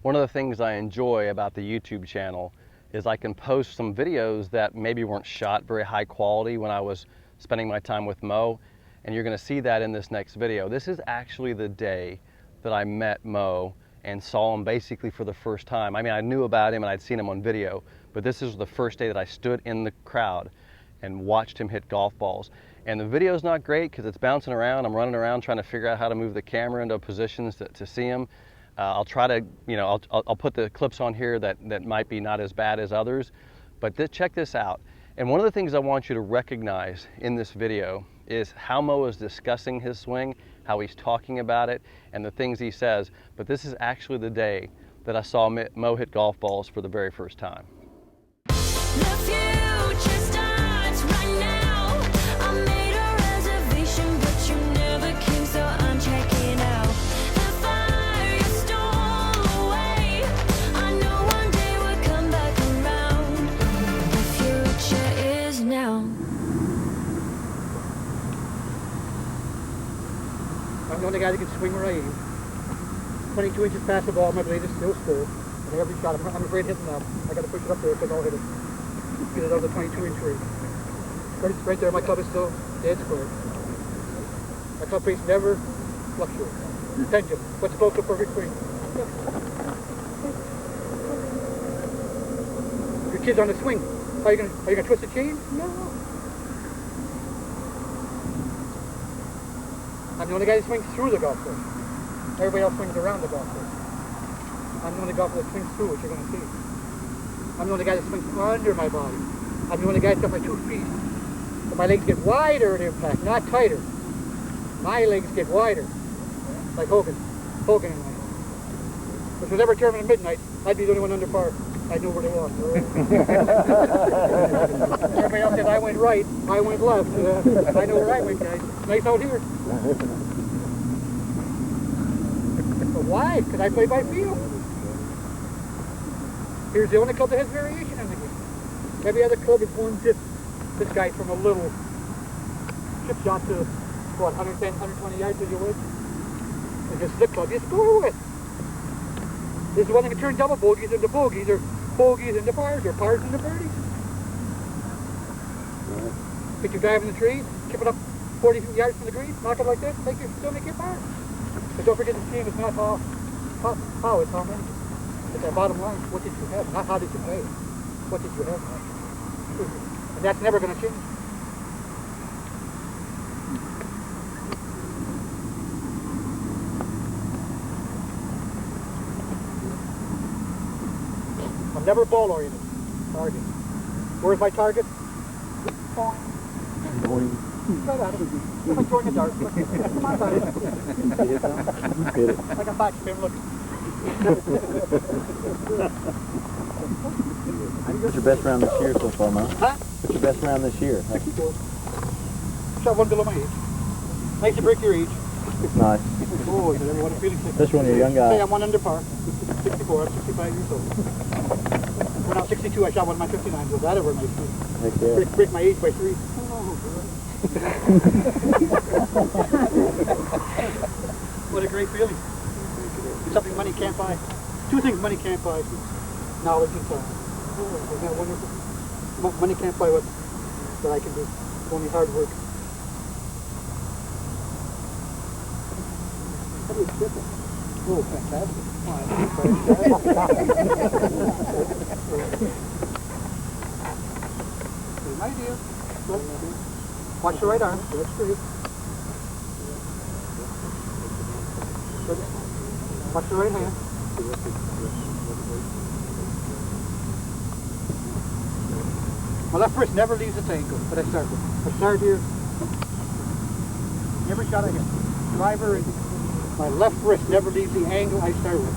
One of the things I enjoy about the YouTube channel is I can post some videos that maybe weren't shot very high quality when I was spending my time with Moe, and you're gonna see that in this next video. This is actually the day that I met Moe and saw him basically for the first time. I mean, I knew about him and I'd seen him on video, but this is the first day that I stood in the crowd and watched him hit golf balls. And the video's not great because it's bouncing around. I'm running around trying to figure out how to move the camera into positions to see him. I'll try to, I'll put the clips on here that might be not as bad as others, but check this out. And one of the things I want you to recognize in this video is how Moe is discussing his swing, how he's talking about it, and the things he says. But this is actually the day that I saw Moe hit golf balls for the very first time. I'm the only guy that can swing where I aim. 22 inches past the ball, my blade is still full. And every shot, I'm afraid hitting that. I got to push it up there because I'll hit it. Get it out of the 22-inch range. Right there, my club is still dead square. My club face never fluctuates. Pendulum. What's close to perfect swing? Your kid's on the swing. Are you gonna twist the chain? No. I'm the only guy that swings through the golf course. Everybody else swings around the golf course. I'm the only golfer that swings through, which you're going to see. I'm the only guy that swings under my body. I'm the only guy that's got my 2 feet. But my legs get wider at impact, not tighter. My legs get wider, like Hogan and I. If it was ever tournament at midnight, I'd be the only one under par. I knew where they was. Everybody else said I went right, I went left. I know where I went, guys. Nice out here. But why? Because I play by feel. Here's the only club that has variation in the game. Every other club is one this guy from a little chip shot to, what, 110, 120 yards as you would. And this is the club you score with. This is one that can turn double bogeys into bogeys, or bogeys into pars, or pars into birdies. Pick your drive in the tree, chip it up 40 yards from the green, knock it like this, still make your par. But don't forget the game is not how, it's how many. It's that bottom line. What did you have? Not how did you play. What did you have? And that's never going to change. I'm never ball oriented. Target. Where's my target? Point. Right at it. I'm like throwing a dart. Come on, buddy. Like a backspin, look. What's your best round this year so far, Mo? Huh? What's your best round this year? 64. Shot one below my age. Nice to break your age. Nice. Oh, you never want to feel it. Especially when you're a young guy. Say I'm 1 under par. 64, I'm 65 years old. When I was 62, I shot one of my 59s. Was that ever nice? Heck yeah. Break my age by 3. What a great feeling. Something money can't buy. 2 things money can't buy. Knowledge and time. Isn't that wonderful? Money can't buy what I can do. Only hard work. How do you skip it? Oh, fantastic. Good idea. Watch your right arm. That's for you. Watch your right hand. My left wrist never leaves its ankle, but I start with. I start here. Every shot I hit. Driver, and my left wrist never leaves the angle I start with.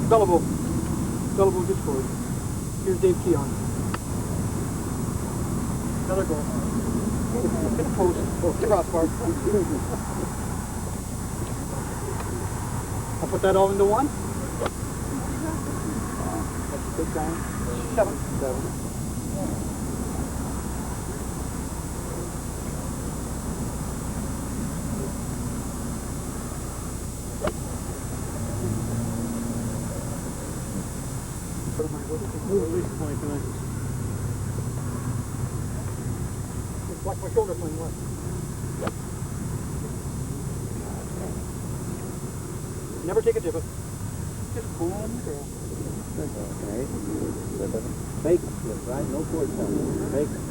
Gullible just for you. Here's Dave Keon. Another goal. Hit the post. Hit the crossbar. I'll put that all into one. That's a big time. 7. 22 inches. Just watch my shoulder swing, look. Never take a divot. Just pull on the girl. Okay. Fake slip, right? No cord slip. Fake slip.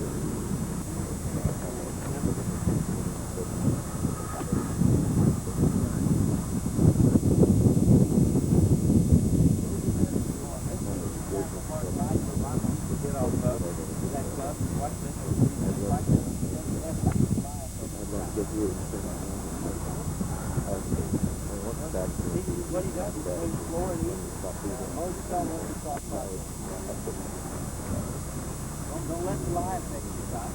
Don't let the line take you, Todd.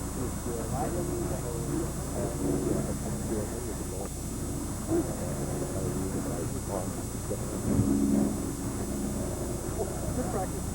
Good practice.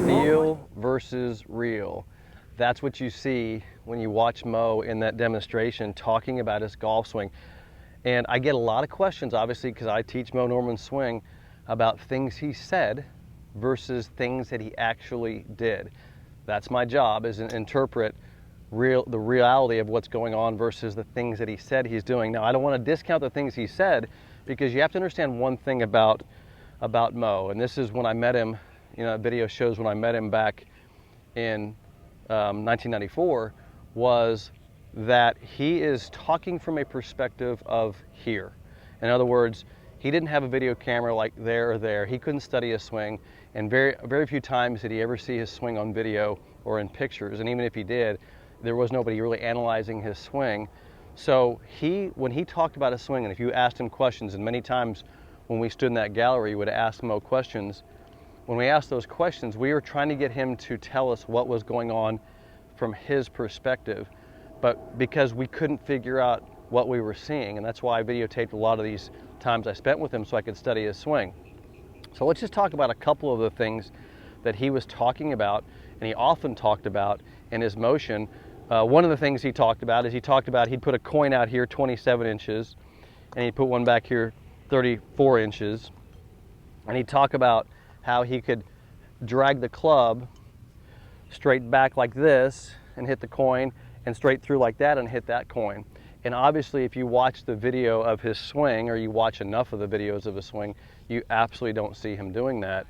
Feel versus real. That's what you see when you watch Moe in that demonstration talking about his golf swing. And I get a lot of questions, obviously, because I teach Moe Norman Swing, about things he said versus things that he actually did. That's my job, is to interpret the reality of what's going on versus the things that he said he's doing. Now, I don't want to discount the things he said, because you have to understand one thing about Moe, and this is when I met him. You know, that video shows when I met him back in 1994, was that he is talking from a perspective of here. In other words, he didn't have a video camera like there or there. He couldn't study his swing, and very few times did he ever see his swing on video or in pictures. And even if he did, there was nobody really analyzing his swing. So when he talked about his swing, and if you asked him questions, and many times when we stood in that gallery, we would ask Moe questions. When we asked those questions, we were trying to get him to tell us what was going on from his perspective, but because we couldn't figure out what we were seeing, and that's why I videotaped a lot of these times I spent with him so I could study his swing. So let's just talk about a couple of the things that he was talking about, and he often talked about in his motion. One of the things he talked about is he'd put a coin out here 27 inches, and he'd put one back here 34 inches, and he'd talk about how he could drag the club straight back like this and hit the coin, and straight through like that and hit that coin. And obviously, if you watch the video of his swing, or you watch enough of the videos of his swing, you absolutely don't see him doing that.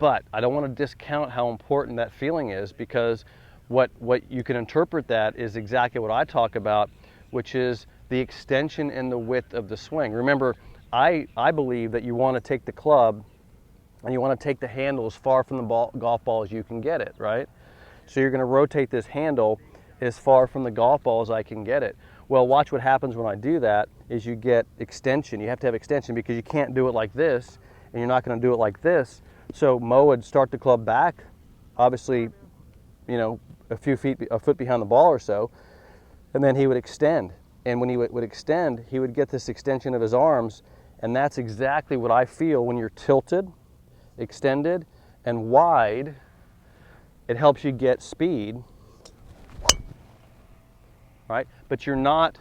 But I don't want to discount how important that feeling is, because what you can interpret that is exactly what I talk about, which is the extension and the width of the swing. Remember, I believe that you want to take the club and you want to take the handle as far from the golf ball as you can get it, right? So you're going to rotate this handle as far from the golf ball as I can get it. Well, watch what happens when I do that is you get extension. You have to have extension because you can't do it like this, and you're not going to do it like this. So Moe would start the club back, obviously, you know, a foot behind the ball or so, and then he would extend. And when he would extend, he would get this extension of his arms, and that's exactly what I feel when you're tilted, extended, and wide. It helps you get speed, right? But you're not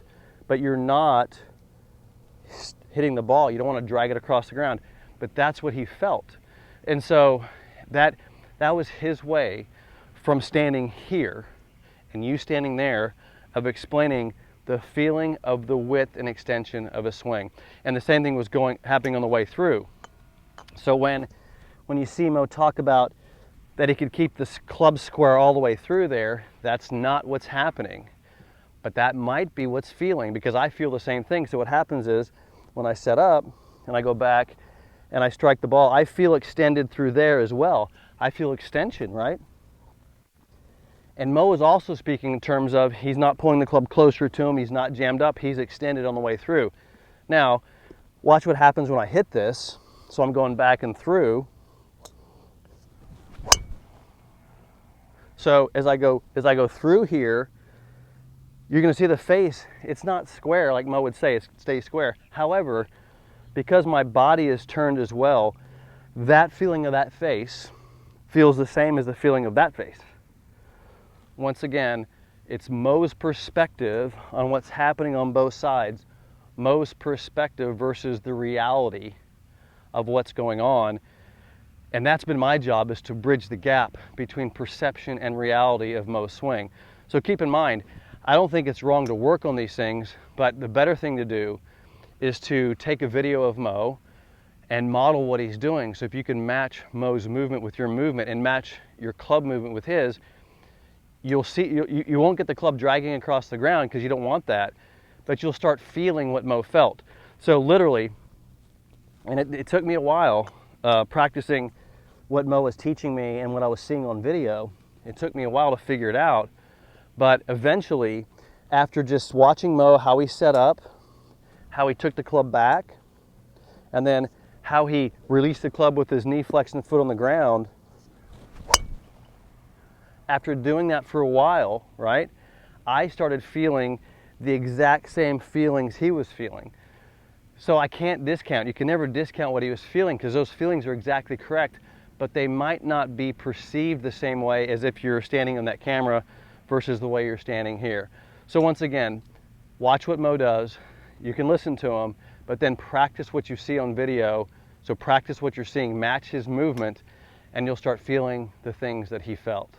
hitting the ball. You don't want to drag it across the ground. But that's what he felt. And so that was his way, from standing here and you standing there, of explaining the feeling of the width and extension of a swing. And the same thing was happening on the way through. So when you see Moe talk about that he could keep this club square all the way through there, that's not what's happening. But that might be what's feeling, because I feel the same thing. So what happens is, when I set up and I go back and I strike the ball, I feel extended through there as well. I feel extension, right? And Moe is also speaking in terms of he's not pulling the club closer to him, he's not jammed up, he's extended on the way through. Now, watch what happens when I hit this. So I'm going back and through. So as I go through here, you're going to see the face. It's not square like Moe would say, it stays square. However, because my body is turned as well, that feeling of that face feels the same as the feeling of that face. Once again, it's Moe's perspective on what's happening on both sides, Moe's perspective versus the reality of what's going on. And that's been my job, is to bridge the gap between perception and reality of Moe's swing. So keep in mind, I don't think it's wrong to work on these things, but the better thing to do is to take a video of Moe and model what he's doing. So if you can match Moe's movement with your movement and match your club movement with his, you'll see, you won't get the club dragging across the ground, because you don't want that, but you'll start feeling what Moe felt. So literally, and it took me a while practicing what Moe was teaching me and what I was seeing on video. It took me a while to figure it out, but eventually, after just watching Moe, how he set up, how he took the club back, and then how he released the club with his knee flexed and foot on the ground, after doing that for a while, right, I started feeling the exact same feelings he was feeling. So I can't discount. You can never discount what he was feeling, because those feelings are exactly correct, but they might not be perceived the same way as if you're standing on that camera versus the way you're standing here. So once again, watch what Moe does. You can listen to him, but then practice what you see on video. So practice what you're seeing, match his movement, and you'll start feeling the things that he felt.